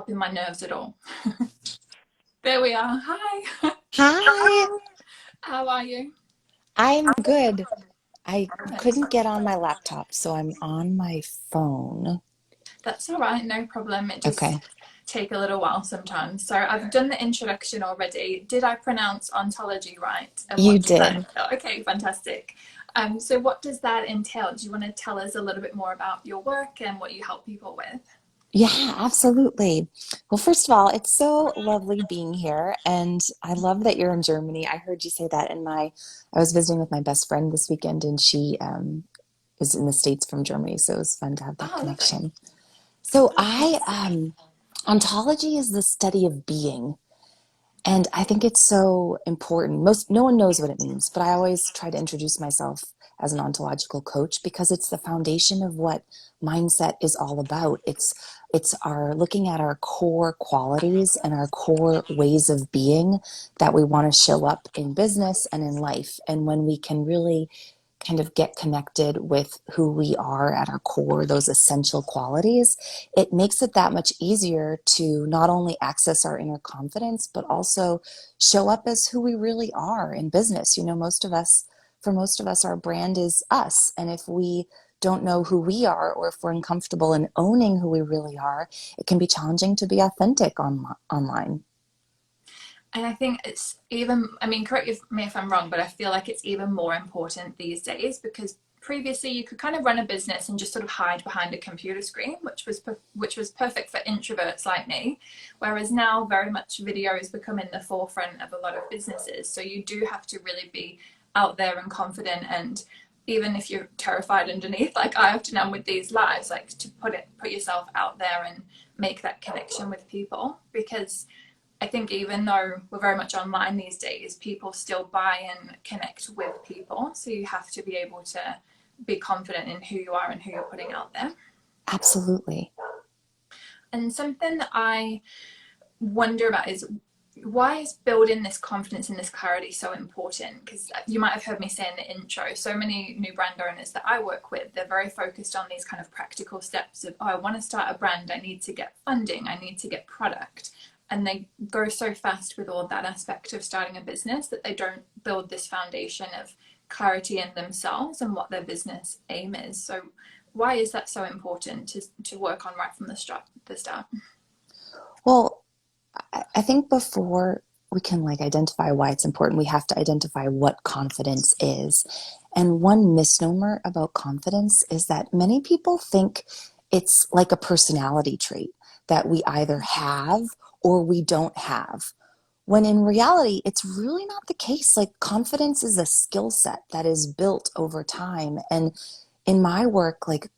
helping my nerves at all. There we are. Hi. Hi, How are you? I'm good. I couldn't Excellent. get on my laptop, so I'm on my phone. That's all right, no problem. It just Okay, take a little while sometimes. So I've done the introduction already. Did I pronounce ontology right? And you what does that did. entail? Okay, fantastic. So what does that entail? Do you want to tell us a little bit more about your work and what you help people with? Yeah, absolutely. Well, first of all, it's so lovely being here, and I love that you're in Germany. I heard you say that I was visiting with my best friend this weekend, and she is in the States from Germany, so it was fun to have that Oh, lovely. connection. So Oh, ontology is the study of being. And I think it's so important. No one knows what it means, but I always try to introduce myself as an ontological coach because it's the foundation of what mindset is all about. It's our looking at our core qualities and our core ways of being that we want to show up in business and in life. And when we can really kind of get connected with who we are at our core, those essential qualities, it makes it that much easier to not only access our inner confidence, but also show up as who we really are in business. For most of us, our brand is us. And if we don't know who we are, or if we're uncomfortable in owning who we really are, it can be challenging to be authentic online. and I think it's even, I mean, correct me if I'm wrong, but I feel like it's even more important these days because previously you could kind of run a business and just sort of hide behind a computer screen, which was perfect for introverts like me, whereas now very much video is becoming the forefront of a lot of businesses. So you do have to really be out there and confident, and even if you're terrified underneath, like I often am with these lives, like to put yourself out there and make that connection with people, because I think even though we're very much online these days, people still buy and connect with people. So you have to be able to be confident in who you are and who you're putting out there. Absolutely. And something that I wonder about is, why is building this confidence and this clarity so important? Because you might have heard me say in the intro, so many new brand owners that I work with, they're very focused on these kind of practical steps of, oh, I want to start a brand, I need to get funding, I need to get product. And they go so fast with all that aspect of starting a business that they don't build this foundation of clarity in themselves and what their business aim is. So why is that so important to work on right from the start? Well, I think before we can like identify why it's important, we have to identify what confidence is. And one misnomer about confidence is that many people think it's like a personality trait that we either have or we don't have. When in reality, it's really not the case. Like confidence is a skill set that is built over time. And in my work, like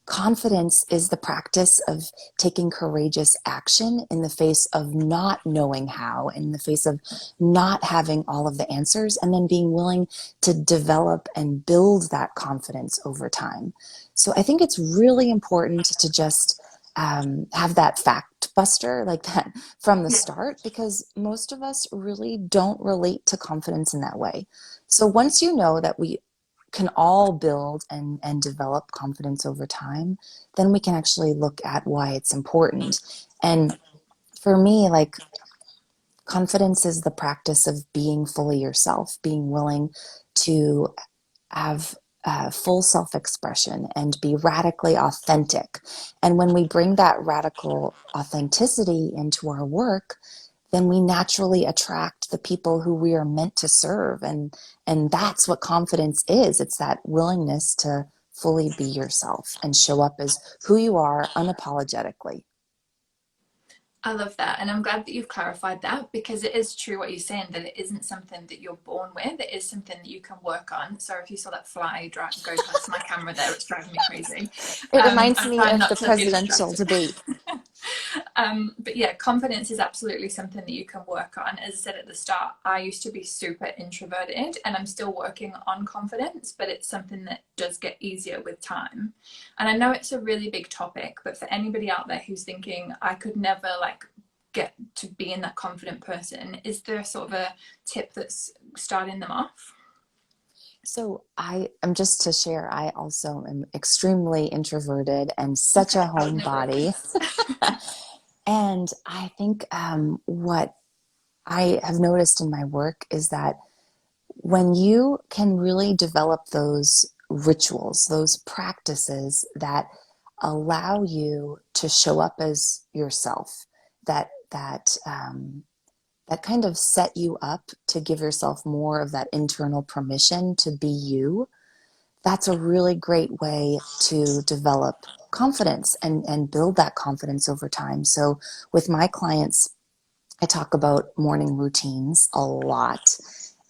confidence is the practice of taking courageous action in the face of not knowing how, in the face of not having all of the answers, and then being willing to develop and build that confidence over time. So I think it's really important to just have that fact buster like that from the Yeah. start, because most of us really don't relate to confidence in that way. So once you know that we can all build and develop confidence over time, then we can actually look at why it's important. And for me, like confidence is the practice of being fully yourself, being willing to have full self expression and be radically authentic. And when we bring that radical authenticity into our work, then we naturally attract the people who we are meant to serve. And that's what confidence is. It's that willingness to fully be yourself and show up as who you are unapologetically. I love that. And I'm glad that you've clarified that, because it is true what you're saying, that it isn't something that you're born with. It is something that you can work on. So if you saw that fly go past my camera there, it's driving me crazy. It reminds I'm me trying of not the to be presidential distracted. debate. But yeah, confidence is absolutely something that you can work on. As I said at the start, I used to be super introverted and I'm still working on confidence, but it's something that does get easier with time. And I know it's a really big topic, but for anybody out there who's thinking, I could never like get to being that confident person, is there sort of a tip that's starting them off? So I am just to share, I also am extremely introverted and such Okay, a I would never have homebody. guessed. And I think what I have noticed in my work is that when you can really develop those rituals, those practices that allow you to show up as yourself, that kind of set you up to give yourself more of that internal permission to be you, that's a really great way to develop confidence and build that confidence over time. So with my clients, I talk about morning routines a lot.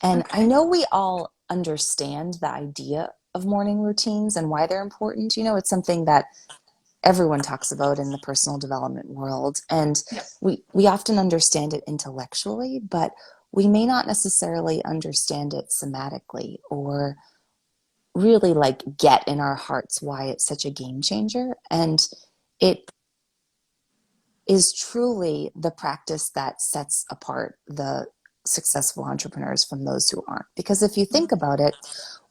And I Okay. know we all understand the idea of morning routines and why they're important. It's something that everyone talks about in the personal development world. And Yep. we often understand it intellectually, but we may not necessarily understand it somatically or really like get in our hearts why it's such a game changer. And it is truly the practice that sets apart the successful entrepreneurs from those who aren't. Because if you think about it,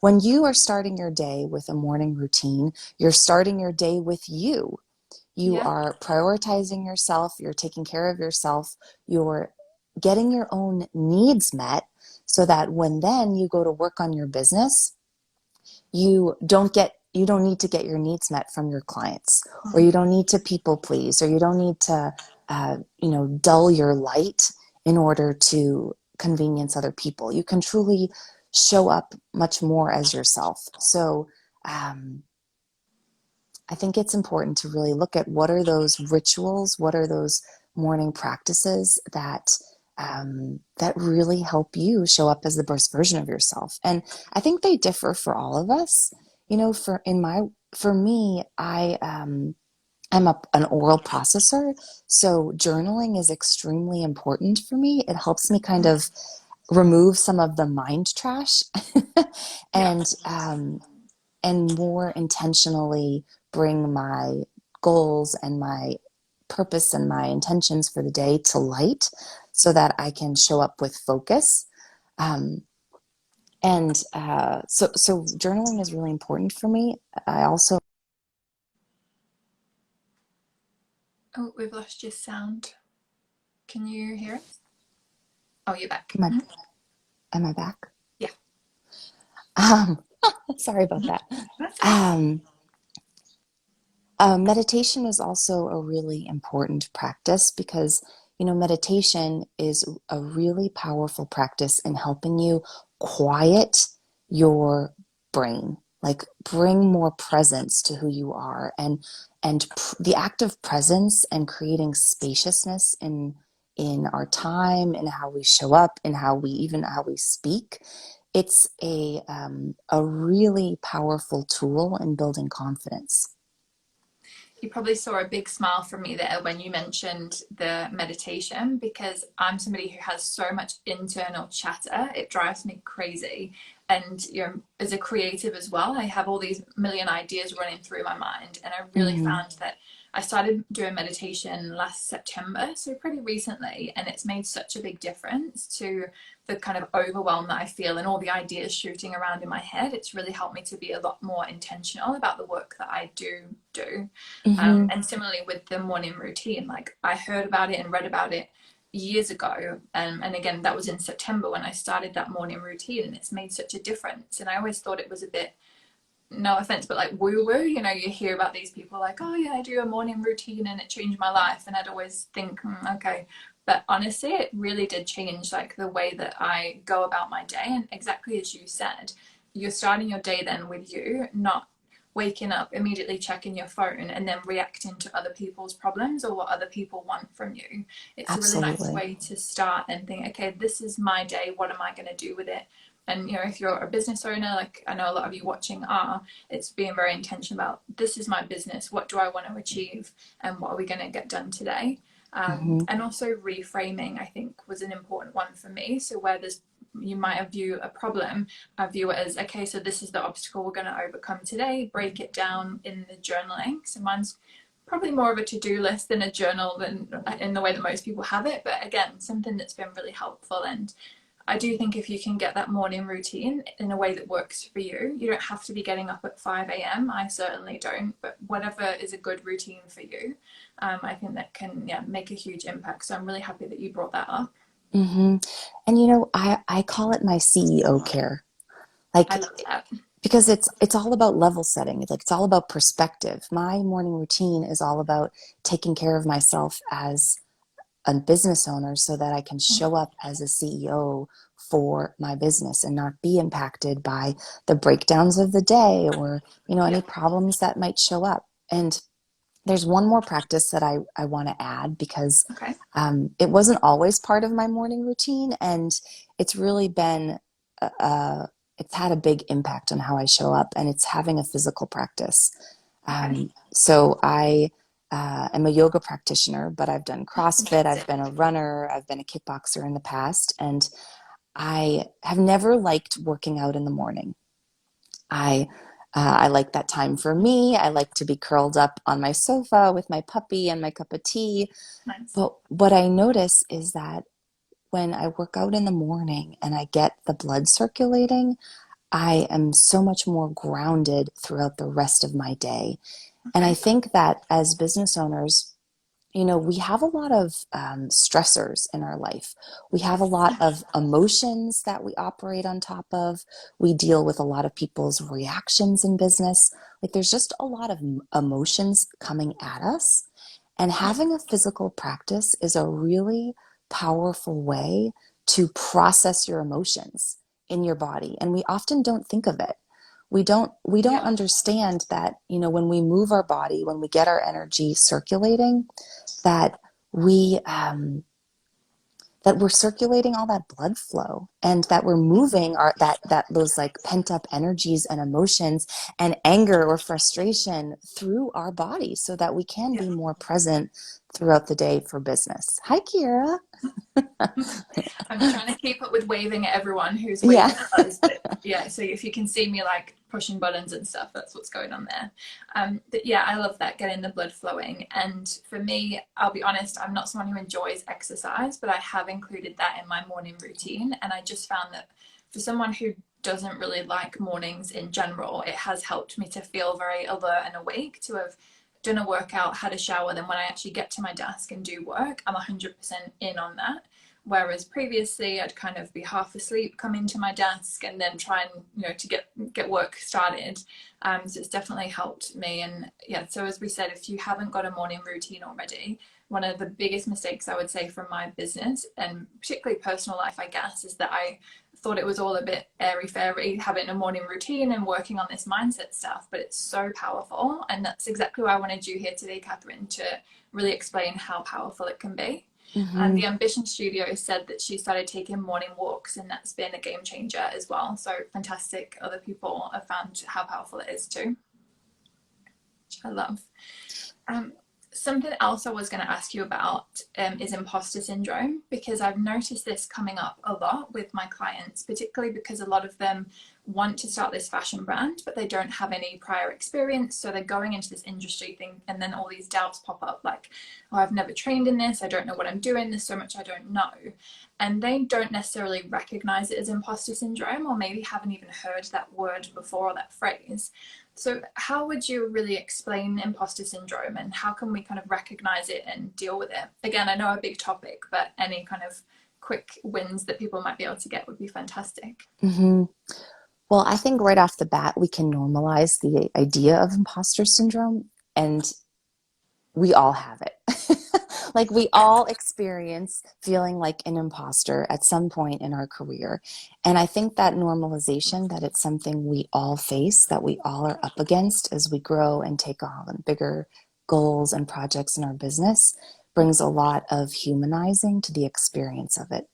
when you are starting your day with a morning routine, you're starting your day with you. You Yeah. are prioritizing yourself, you're taking care of yourself, you're getting your own needs met so that when then you go to work on your business, you don't need to get your needs met from your clients, or you don't need to people please, or you don't need to dull your light in order to convenience other people. You can truly show up much more as yourself. So um, I think it's important to really look at what are those rituals, what are those morning practices that really help you show up as the best version of yourself. And I think they differ for all of us. For me, I'm an oral processor, so journaling is extremely important for me. It helps me kind of remove some of the mind trash Yeah. and more intentionally bring my goals and my purpose and my intentions for the day to light so that I can show up with focus. Um, so journaling is really important for me. I also, Oh, we've lost your sound. Can you hear us? Oh, you're back. am am I back? Yeah. Um, Sorry about that. That's okay. Um, Meditation is also a really important practice because, meditation is a really powerful practice in helping you quiet your brain, like bring more presence to who you are, the act of presence and creating spaciousness in our time, in how we show up, in how we speak. It's a really powerful tool in building confidence. You probably saw a big smile from me there when you mentioned the meditation, because I'm somebody who has so much internal chatter. It drives me crazy. And as a creative as well, I have all these million ideas running through my mind. And I really Mhm. found that I started doing meditation last September, so pretty recently, and it's made such a big difference to the kind of overwhelm that I feel and all the ideas shooting around in my head. It's really helped me to be a lot more intentional about the work that I do. Mhm. And similarly with the morning routine, like I heard about it and read about it years ago. And again, that was in September when I started that morning routine, and it's made such a difference. And I always thought it was a bit, no offense, but like woo woo. You hear about these people like, oh yeah, I do a morning routine and it changed my life. And I'd always think, okay. But honestly, it really did change like the way that I go about my day. And exactly as you said, you're starting your day then with you, not waking up, immediately checking your phone and then reacting to other people's problems or what other people want from you. It's a really nice Absolutely. way to start and think, okay, this is my day. What am I going to do with it? And if you're a business owner, like I know a lot of you watching are, it's being very intentional about, this is my business, what do I want to achieve, and what are we going to get done today. Mhm. And also reframing, I think, was an important one for me. So where there's, you might view a problem, I view it as, okay, so this is the obstacle we're going to overcome today. Break it down in the journaling. So mine's probably more of a to-do list than a journal, than in the way that most people have it, but again, something that's been really helpful. And I do think if you can get that morning routine in a way that works for you, you don't have to be getting up at 5 a.m. I certainly don't, but whatever is a good routine for you, I think that can, yeah, make a huge impact. So I'm really happy that you brought that up. Hmm. And I call it my CEO care. Like, I love that. because it's all about level setting. Like, it's all about perspective. My morning routine is all about taking care of myself as a business owner so that I can show up as a CEO for my business and not be impacted by the breakdowns of the day or, Yeah. any problems that might show up. And there's one more practice that I want to add because Okay. it wasn't always part of my morning routine, and it's really been, it's had a big impact on how I show up, and it's having a physical practice. Okay. So I am a yoga practitioner, but I've done CrossFit, I've Fantastic. been a runner, I've been a kickboxer in the past, and I have never liked working out in the morning. I I like that time for me. I like to be curled up on my sofa with my puppy and my cup of tea. Nice. But what I notice is that when I work out in the morning and I get the blood circulating, I am so much more grounded throughout the rest of my day. And I Okay. think that as business owners, we have a lot of stressors in our life. We have a Yes. lot of emotions that we operate on top of. We deal with a lot of people's reactions in business. Like, there's just a lot of emotions coming at us. And having a physical practice is a really powerful way to process your emotions in your body. And we often don't think of it. We don't Yeah. understand that, when we move our body, when we get our energy circulating, that we that we're circulating all that blood flow, and that we're moving our that those like pent up energies and emotions and anger or frustration through our body so that we can Yeah. be more present throughout the day for business. Hi, Kira. I'm trying to keep up with waving at everyone who's Yeah. waving at us, but yeah, so if you can see me like pushing buttons and stuff, that's what's going on there. But yeah, I love that, getting the blood flowing. And for me, I'll be honest, I'm not someone who enjoys exercise, but I have included that in my morning routine. And I just found that for someone who doesn't really like mornings in general, it has helped me to feel very alert and awake, to have done a workout, had a shower, then when I actually get to my desk and do work, I'm 100% in on that. Whereas previously I'd kind of be half asleep, come into my desk, and then try and, to get work started. So it's definitely helped me. And yeah, so as we said, if you haven't got a morning routine already, one of the biggest mistakes I would say from my business and particularly personal life, I guess, is that I thought it was all a bit airy fairy having a morning routine and working on this mindset stuff, but it's so powerful. And that's exactly why I wanted you here today, Catherine, to really explain how powerful it can be. And Hmm. the Ambition Studio said that she started taking morning walks, and that's been a game changer as well. So fantastic. Other people have found how powerful it is too, which I love. Um, Something else I was going to ask you about is imposter syndrome, because I've noticed this coming up a lot with my clients, particularly because a lot of them want to start this fashion brand, but they don't have any prior experience. So they're going into this industry thing, and then all these doubts pop up like, oh, I've never trained in this. I don't know what I'm doing. There's so much I don't know. And they don't necessarily recognize it as imposter syndrome, or maybe haven't even heard that word before or that phrase. So, how would you really explain imposter syndrome, and how can we kind of recognize it and deal with it? Again, I know a big topic, but any kind of quick wins that people might be able to get would be fantastic. Hmm. Well, I think right off the bat, we can normalize the idea of imposter syndrome, and we all have it. Like, we all experience feeling like an imposter at some point in our career. And I think that normalization, that it's something we all face, that we all are up against as we grow and take on bigger goals and projects in our business, Yeah. brings a lot of humanizing to the experience of it.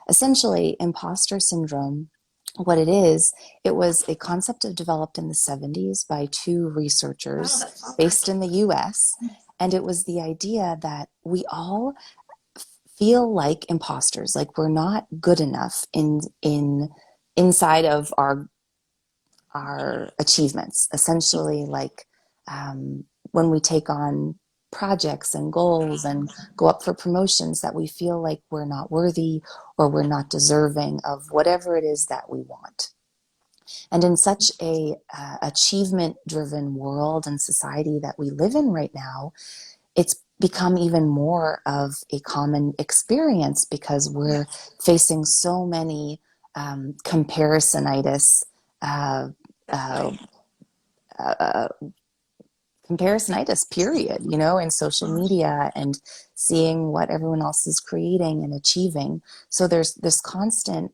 Essentially, imposter syndrome, what it is, it was a concept developed in the 70s by two Wow, researchers that's awesome. based in the US. And it was the idea that we all feel like imposters, like we're not good enough in inside of our achievements. Essentially, like, when we take on projects and goals and go up for promotions that we feel like we're not worthy or we're not deserving of whatever it is that we want. And in such a achievement driven world and society that we live in right now, it's become even more of a common experience because we're facing so many comparisonitis, uh, uh, Definitely. uh, comparisonitis, period, in social Mm. media and seeing what everyone else is creating and achieving. So there's this constant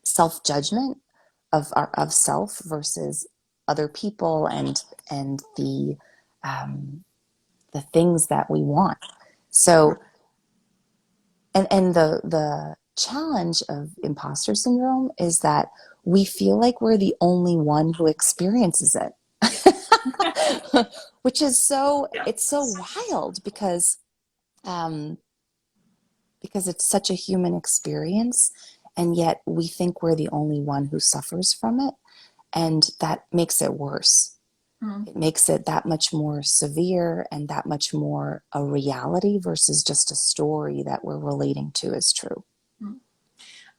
self-judgment of self versus other people and the things that we want. So and the challenge of imposter syndrome is that we feel like we're the only one who experiences it. Which is Yeah. it's so wild um, because it's such a human experience, and yet we think we're the only one who suffers from it, and that makes it worse. Mm. It makes it that much more severe and that much more a reality versus just a story that we're relating to as true. Mm.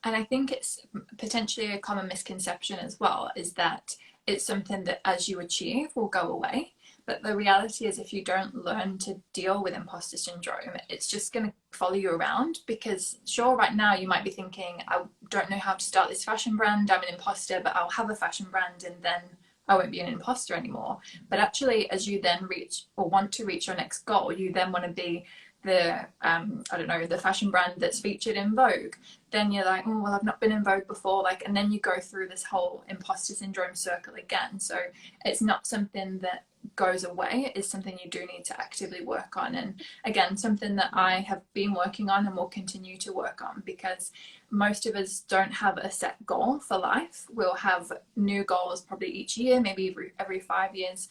And I think it's potentially a common misconception as well, is that it's something that as you achieve will go away. But the reality is, if you don't learn to deal with imposter syndrome, it's just going to follow you around. Because, sure, right now you might be thinking, I don't know how to start this fashion brand, I'm an imposter, but I'll have a fashion brand and then I won't be an imposter anymore. But actually, as you then reach or want to reach your next goal, you then want to be the I don't know, the fashion brand that's featured in Vogue. Then you're like, oh well, I've not been in Vogue before, like, and then you go through this whole imposter syndrome circle again. So it's not something that goes away. It is something you do need to actively work on, and again, something that I have been working on and will continue to work on, because most of us don't have a set goal for life. We'll have new goals probably each year, maybe every 5 years.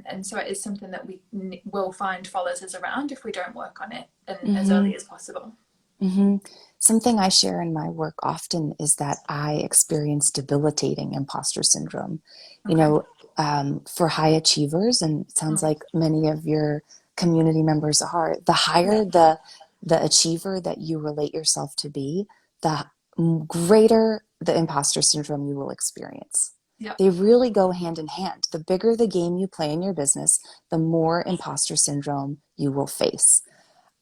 And so it is something that we will find follows us around if we don't work on it and as Mm-hmm. early as possible. Mm-hmm. Something I share in my work often is that I experience debilitating imposter syndrome. You Okay. know, for high achievers, and it sounds Mm. like many of your community members are, the Yeah. higher the achiever that you relate yourself to be, the greater the imposter syndrome you will experience. Yeah. They really go hand in hand. The bigger the game you play in your business, the more imposter syndrome you will face.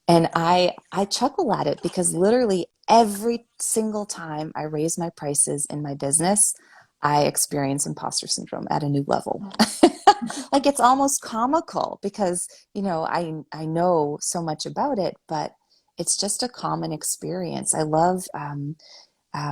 And I chuckle at it because literally every single time I raise my prices in my business, I experience imposter syndrome at a new level. Mm. Like it's almost comical because, I know so much about it, but it's just a common experience. I love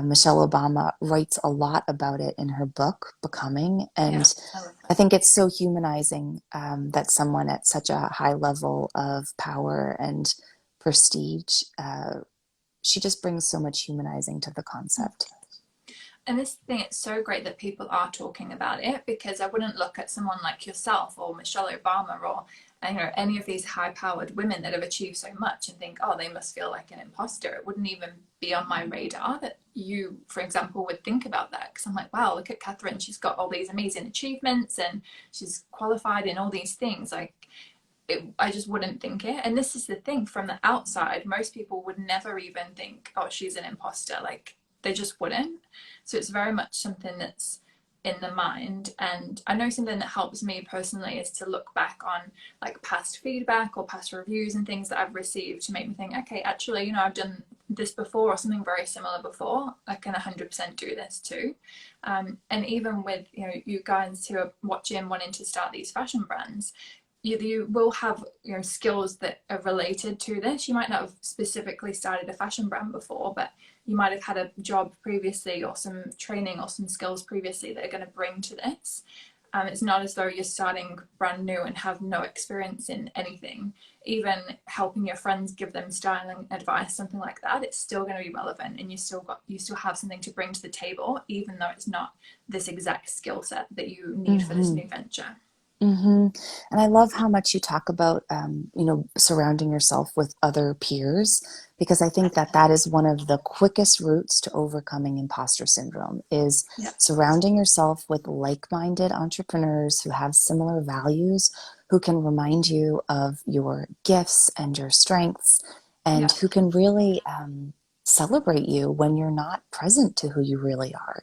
Michelle Obama writes a lot about it in her book, Becoming. Yeah. And I love I that. think it's so humanizing that someone at such a high level of power and prestige, she just brings so much humanizing to the concept. And this thing, it's so great that people are talking about it, because I wouldn't look at someone like yourself or Michelle Obama or any of these high-powered women that have achieved so much and think, oh, they must feel like an imposter. It wouldn't even be on my radar that you, for example, would think about that, because I'm like, wow, look at Catherine. She's got all these amazing achievements and she's qualified in all these things. Like, I just wouldn't think it. And this is the thing, from the outside, most people would never even think, oh, she's an imposter. Like, they just wouldn't. So it's very much something that's in the mind. And I know something that helps me personally is to look back on like past feedback or past reviews and things that I've received to make me think, okay, actually, I've done this before or something very similar before. I can 100% do this too. And even with, you guys who are watching, wanting to start these fashion brands, you will have skills that are related to this. You might not have specifically started a fashion brand before, but you might have had a job previously or some training or some skills previously that are going to bring to this. It's not as though you're starting brand new and have no experience in anything. Even helping your friends, give them styling advice, something like that, it's still going to be relevant, and you still have something to bring to the table, even though it's not this exact skill set that you need for this Mm-hmm. new venture. Mm-hmm. And I love how much you talk about, surrounding yourself with other peers, because I think that that is one of the quickest routes to overcoming imposter syndrome is Yeah. surrounding yourself with like-minded entrepreneurs who have similar values, who can remind you of your gifts and your strengths, and Yeah. who can really celebrate you when you're not present to who you really are.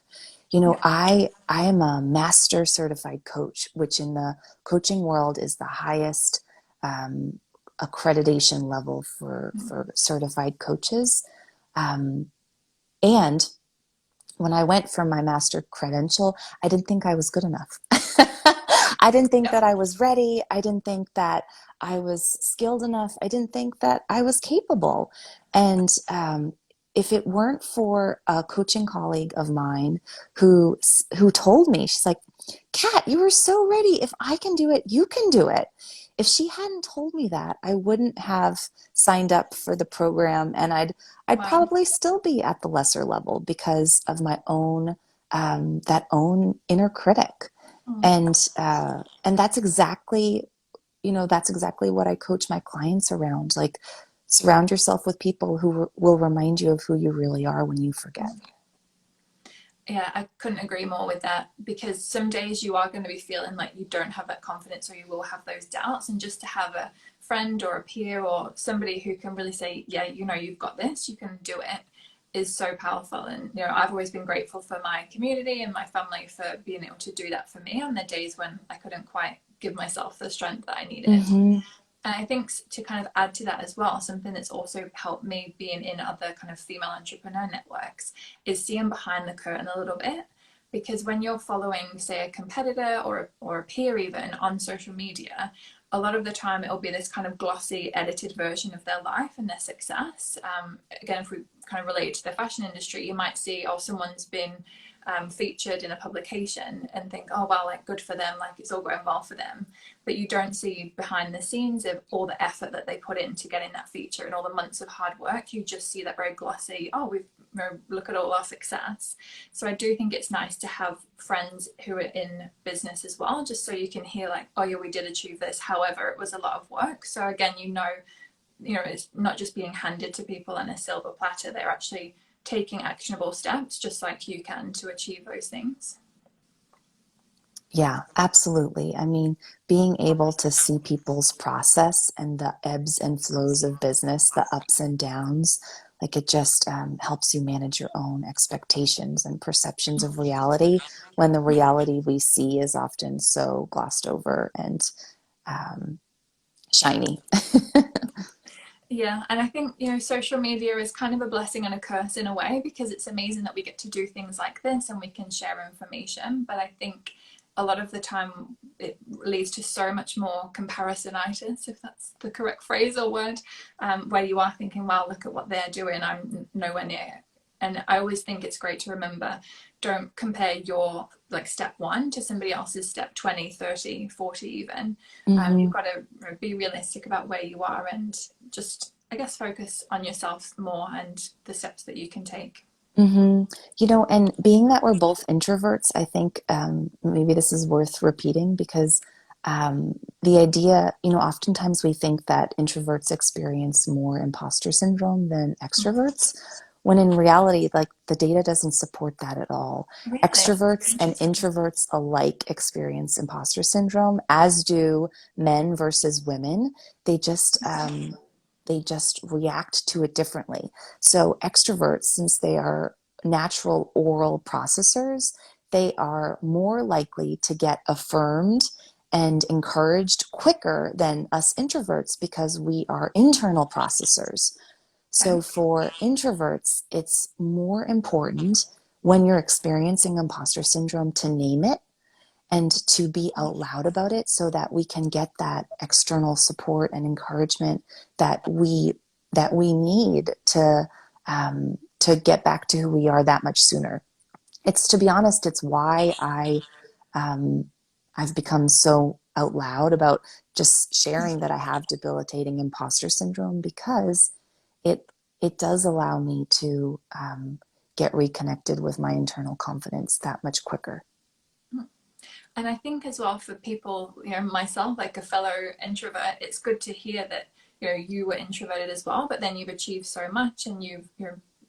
You know, Yeah. I am a master certified coach, which in the coaching world is the highest um, accreditation level for certified coaches. Um, and when I went for my master credential, I didn't think I was good enough. I didn't think Yeah. that I was ready. I didn't think that I was skilled enough. I didn't think that I was capable. And if it weren't for a coaching colleague of mine who told me, she's like, Kat, you were so ready. If I can do it, you can do it. If she hadn't told me that, I wouldn't have signed up for the program, and I'd Wow. probably still be at the lesser level because of my own that own inner critic. Mm. And that's exactly, that's exactly what I coach my clients around. Like, surround yourself with people who will remind you of who you really are when you forget. Yeah, I couldn't agree more with that, because some days you are going to be feeling like you don't have that confidence, or you will have those doubts, and just to have a friend or a peer or somebody who can really say, yeah, you've got this, you can do it, is so powerful. And I've always been grateful for my community and my family for being able to do that for me on the days when I couldn't quite give myself the strength that I needed. Mm-hmm. And I think to kind of add to that as well, something that's also helped me being in other kind of female entrepreneur networks is seeing behind the curtain a little bit. Because when you're following, say, a competitor or a peer even on social media, a lot of the time it'll be this kind of glossy, edited version of their life and their success. Again, if we kind of relate to the fashion industry, you might see, oh, someone's been featured in a publication and think, oh, well, like, good for them, like it's all going well for them. But you don't see behind the scenes of all the effort that they put into getting that feature and all the months of hard work. You just see that very glossy, oh, we've look at all our success. So I do think it's nice to have friends who are in business as well, just so you can hear like, oh yeah, we did achieve this. However, it was a lot of work. So again, it's not just being handed to people on a silver platter. They're actually taking actionable steps, just like you can, to achieve those things. Yeah, absolutely. I mean, being able to see people's process and the ebbs and flows of business, the ups and downs, like it just helps you manage your own expectations and perceptions of reality when the reality we see is often so glossed over and um, shiny. Yeah, and I think, social media is kind of a blessing and a curse in a way, because it's amazing that we get to do things like this and we can share information. But I think a lot of the time it leads to so much more comparisonitis, if that's the correct phrase or word, where you are thinking, wow, look at what they're doing, I'm nowhere near. And I always think it's great to remember, don't compare your like step one to somebody else's step 20, 30, 40 even. You've Hmm. got to be realistic about where you are, and just, I guess, focus on yourself more and the steps that you can take. Hmm. And being that we're both introverts, I think maybe this is worth repeating because the idea, oftentimes we think that introverts experience more imposter syndrome than extroverts, when in reality, like the data doesn't support that at all. Really Extroverts and interesting. introverts alike experience imposter syndrome, as do men versus women. They just they just react to it differently. So extroverts, since they are natural oral processors, they are more likely to get affirmed and encouraged quicker than us introverts because we are internal processors. Okay. So for introverts, it's more important when you're experiencing imposter syndrome to name it and to be out loud about it so that we can get that external support and encouragement that we need to get back to who we are that much sooner. It's, to be honest, it's why um, I've become so out loud about just sharing that I have debilitating imposter syndrome, because it it does allow me to get reconnected with my internal confidence that much quicker. And I think as well, for people, myself, like a fellow introvert, it's good to hear that, you were introverted as well, but then you've achieved so much and you've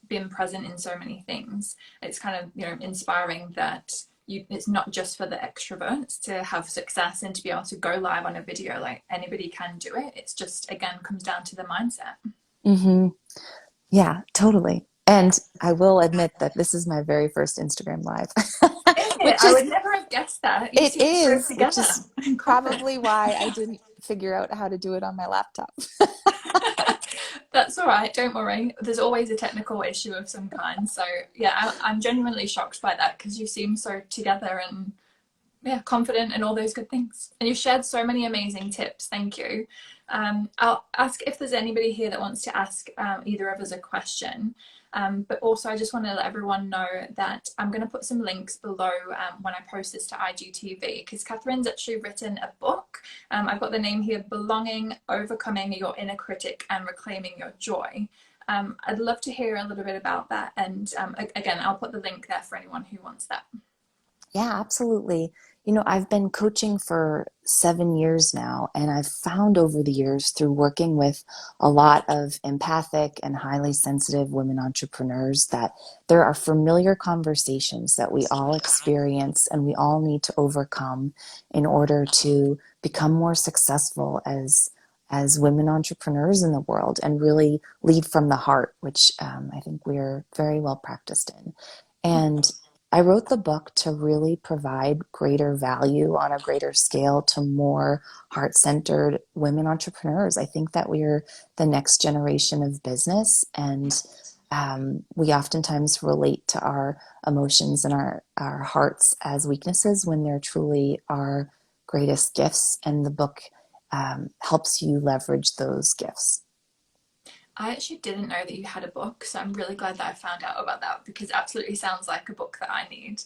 been present in so many things. It's kind of, inspiring that it's not just for the extroverts to have success and to be able to go live on a video. Like anybody can do it. It's just, again, comes down to the mindset. Mm-hmm. Yeah, totally. And I will admit that this is my very first Instagram live, Is it? which I is, would never have guessed that. You it seem so is, which together is and confident. probably why I didn't figure out how to do it on my laptop. That's all right. Don't worry. There's always a technical issue of some kind. So yeah, I'm genuinely shocked by that because you seem so together and yeah, confident and all those good things. And you've shared so many amazing tips. Thank you. I'll ask if there's anybody here that wants to ask either of us a question. But also, I just want to let everyone know that I'm going to put some links below when I post this to IGTV because Catherine's actually written a book. I've got the name here, Belonging, Overcoming Your Inner Critic and Reclaiming Your Joy. I'd love to hear a little bit about that. And again, I'll put the link there for anyone who wants that. Yeah, absolutely. I've been coaching for 7 years now, and I've found over the years through working with a lot of empathic and highly sensitive women entrepreneurs that there are familiar conversations that we all experience and we all need to overcome in order to become more successful as women entrepreneurs in the world and really lead from the heart, which I think we're very well practiced in. And I wrote the book to really provide greater value on a greater scale to more heart-centered women entrepreneurs. I think that we're the next generation of business, and we oftentimes relate to our emotions and our hearts as weaknesses when they're truly our greatest gifts. And the book helps you leverage those gifts. I actually didn't know that you had a book, so I'm really glad that I found out about that because it absolutely sounds like a book that I need.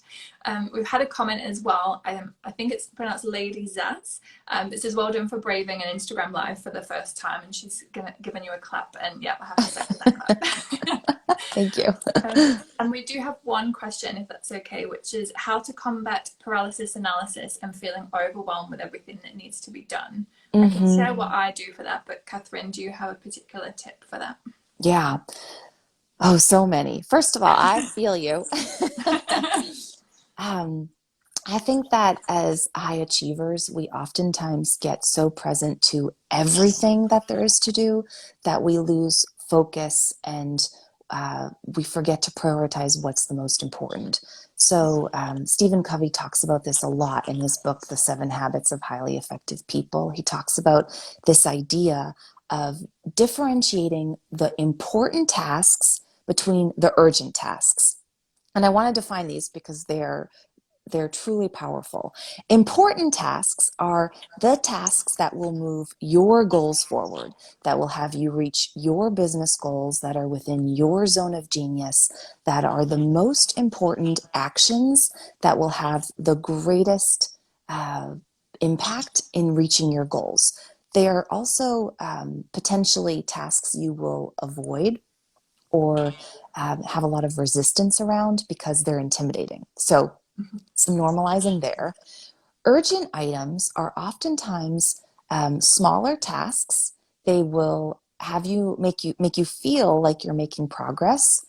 We've had a comment as well. I think it's pronounced Lady Zaz. It says, well done for braving an Instagram live for the first time, and she's given you a clap. And yeah, I have to second that clap. Thank you. And we do have one question, if that's okay, which is how to combat paralysis analysis and feeling overwhelmed with everything that needs to be done. I can Mm-hmm. share what I do for that, but Catherine, do you have a particular tip for that? Yeah. Oh, so many. First of all, I feel you. um, I think that as high achievers, we oftentimes get so present to everything that there is to do that we lose focus and we forget to prioritize what's the most important. So, Stephen Covey talks about this a lot in his book, The 7 Habits of Highly Effective People. He talks about this idea of differentiating the important tasks between the urgent tasks. And I want to define these because they're truly powerful. Important tasks are the tasks that will move your goals forward, that will have you reach your business goals, that are within your zone of genius, that are the most important actions that will have the greatest impact in reaching your goals. They are also potentially tasks you will avoid or have a lot of resistance around because they're intimidating. So some normalizing there. Urgent items are oftentimes smaller tasks. They will have you make you feel like you're making progress,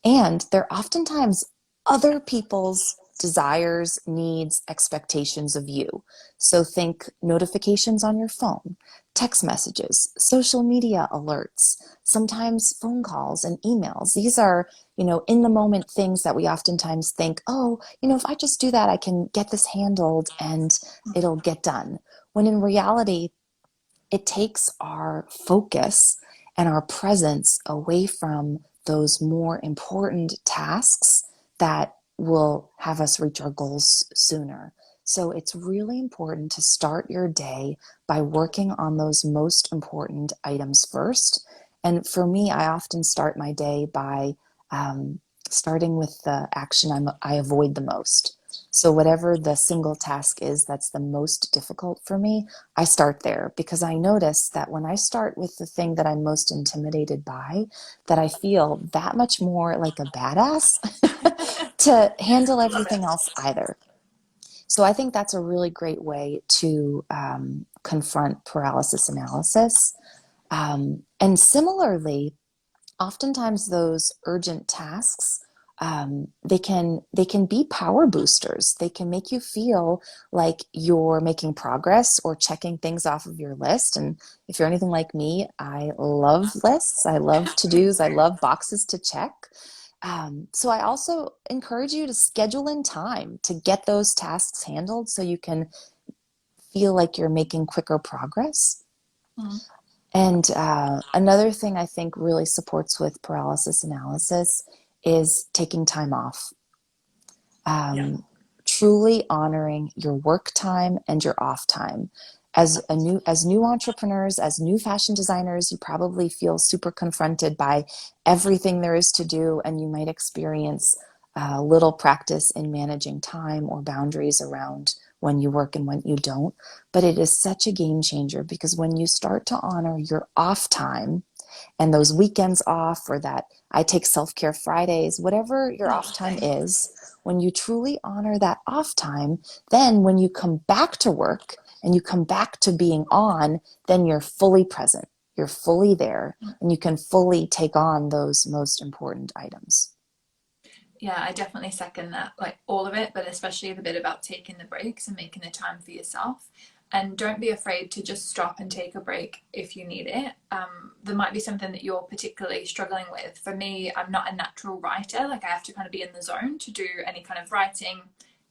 and they're oftentimes other people's desires, needs, expectations of you. So think notifications on your phone, text messages, social media alerts, sometimes phone calls and emails. These are, in the moment things that we oftentimes think, oh, if I just do that, I can get this handled and it'll get done. When in reality, it takes our focus and our presence away from those more important tasks that will have us reach our goals sooner. So it's really important to start your day by working on those most important items first. And for me, I often start my day by starting with the action I avoid the most. So whatever the single task is that's the most difficult for me, I start there because I notice that when I start with the thing that I'm most intimidated by, that I feel that much more like a badass to handle Love everything it. else either. So I think that's a really great way to confront paralysis analysis. And similarly, oftentimes those urgent tasks They can be power boosters. They can make you feel like you're making progress or checking things off of your list. And if you're anything like me, I love lists. I love to-dos. I love boxes to check. So I also encourage you to schedule in time to get those tasks handled so you can feel like you're making quicker progress. Mm. And another thing I think really supports with paralysis analysis is taking time off. Yeah. Truly honoring your work time and your off time. As new entrepreneurs, as new fashion designers, you probably feel super confronted by everything there is to do, and you might experience little practice in managing time or boundaries around when you work and when you don't. But it is such a game changer, because when you start to honor your off time and those weekends off, or that I take self-care Fridays, whatever your Oh, off time same. is, when you truly honor that off time, then when you come back to work and you come back to being on, then you're fully present, you're fully there, and you can fully take on those most important items. Yeah, I definitely second that, like all of it, but especially the bit about taking the breaks and making the time for yourself. And don't be afraid to just stop and take a break if you need it. There might be something that you're particularly struggling with. For me, I'm not a natural writer. Like I have to kind of be in the zone to do any kind of writing,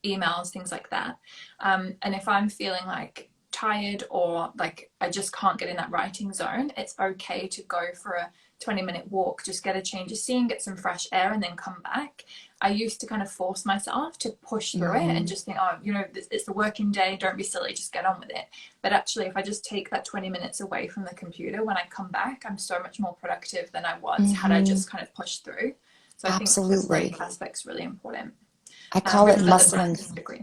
emails, things like that. And if I'm feeling like tired or like I just can't get in that writing zone, it's okay to go for a 20-minute walk, just get a change of scene, get some fresh air, and then come back. I used to kind of force myself to push through it and Mm-hmm. just think, oh, it's the working day, don't be silly, just get on with it. But actually, if I just take that 20 minutes away from the computer, when I come back, I'm so much more productive than I was had I Mm-hmm. just kind of pushed through. So I think the Absolutely. break aspect's really important. I call it Remember the muscling. practice degree.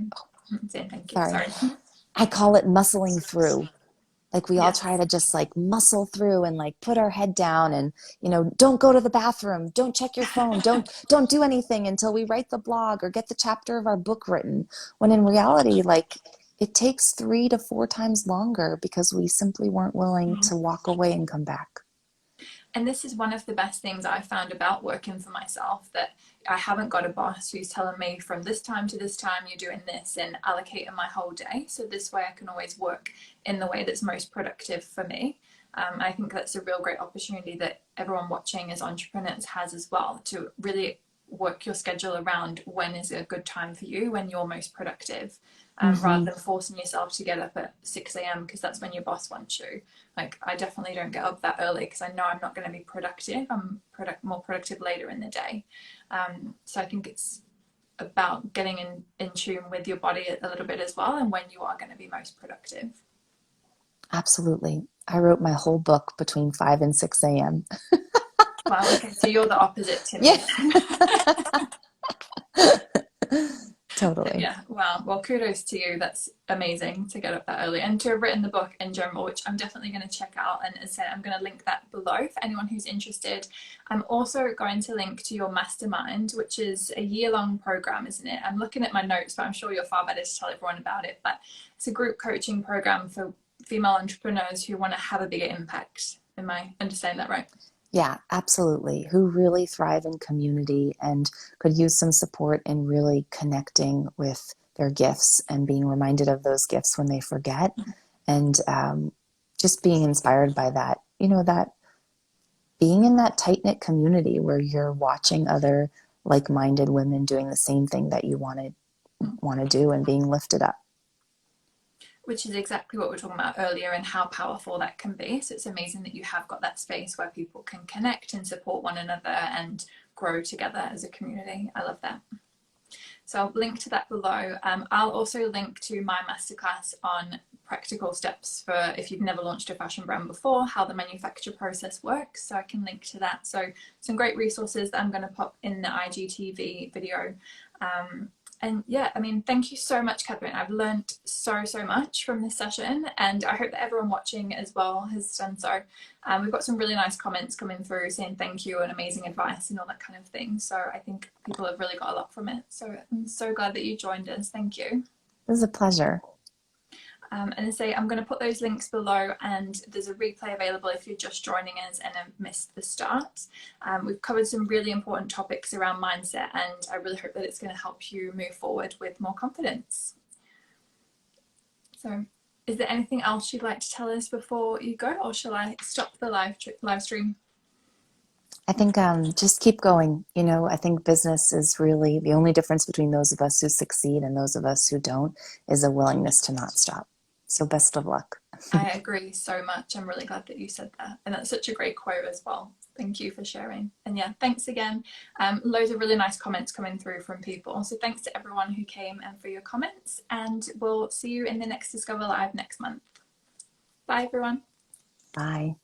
Saying thank you. Sorry. Sorry. I call it muscling through. Like we all try Yes. to just like muscle through and like put our head down and, don't go to the bathroom, don't check your phone, don't do anything until we write the blog or get the chapter of our book written. When in reality, like it takes 3 to 4 times longer because we simply weren't willing to walk away and come back. And this is one of the best things I found about working for myself, that I haven't got a boss who's telling me from this time to this time you're doing this and allocating my whole day. So this way I can always work in the way that's most productive for me. I think that's a real great opportunity that everyone watching as entrepreneurs has as well, to really work your schedule around when is a good time for you, when you're most productive, rather Hmm. than forcing yourself to get up at 6 a.m. because that's when your boss wants you. Like I definitely don't get up that early because I know I'm not going to be productive. I'm more productive later in the day. So I think it's about getting in tune with your body a little bit as well, and when you are going to be most productive. Absolutely. I wrote my whole book between 5 and 6 a.m. Well, okay, so you're the opposite to Yeah, me then. totally. Yeah, wow. Well, kudos to you. That's amazing to get up that early and to have written the book in general, which I'm definitely going to check out. And as I said, I'm going to link that below for anyone who's interested. I'm also going to link to your mastermind, which is a year-long program, isn't it? I'm looking at my notes, but I'm sure you're far better to tell everyone about it. But it's a group coaching program for female entrepreneurs who want to have a bigger impact. Am I understanding that right? Yeah, absolutely. Who really thrive in community and could use some support in really connecting with their gifts and being reminded of those gifts when they forget. And just being inspired by that, that being in that tight knit community where you're watching other like minded women doing the same thing that you want to do and being lifted up. Which is exactly what we were talking about earlier and how powerful that can be. So it's amazing that you have got that space where people can connect and support one another and grow together as a community. I love that. So I'll link to that below. I'll also link to my masterclass on practical steps for if you've never launched a fashion brand before, how the manufacture process works. So I can link to that. So some great resources that I'm going to pop in the IGTV video. And yeah, I mean, thank you so much, Catherine. I've learned so much from this session, and I hope that everyone watching as well has done so. We've got some really nice comments coming through saying thank you and amazing advice and all that kind of thing. So I think people have really got a lot from it. So I'm so glad that you joined us. Thank you. It was a pleasure. And say I'm going to put those links below, and there's a replay available if you're just joining us and have missed the start. We've covered some really important topics around mindset, and I really hope that it's going to help you move forward with more confidence. So is there anything else you'd like to tell us before you go, or shall I stop the live stream? I think just keep going. You know, I think business is really the only difference between those of us who succeed and those of us who don't is a willingness to not stop. So best of luck. I agree so much. I'm really glad that you said that. And that's such a great quote as well. Thank you for sharing. And yeah, thanks again. Loads of really nice comments coming through from people. So thanks to everyone who came and for your comments. And we'll see you in the next Discover Live next month. Bye, everyone. Bye.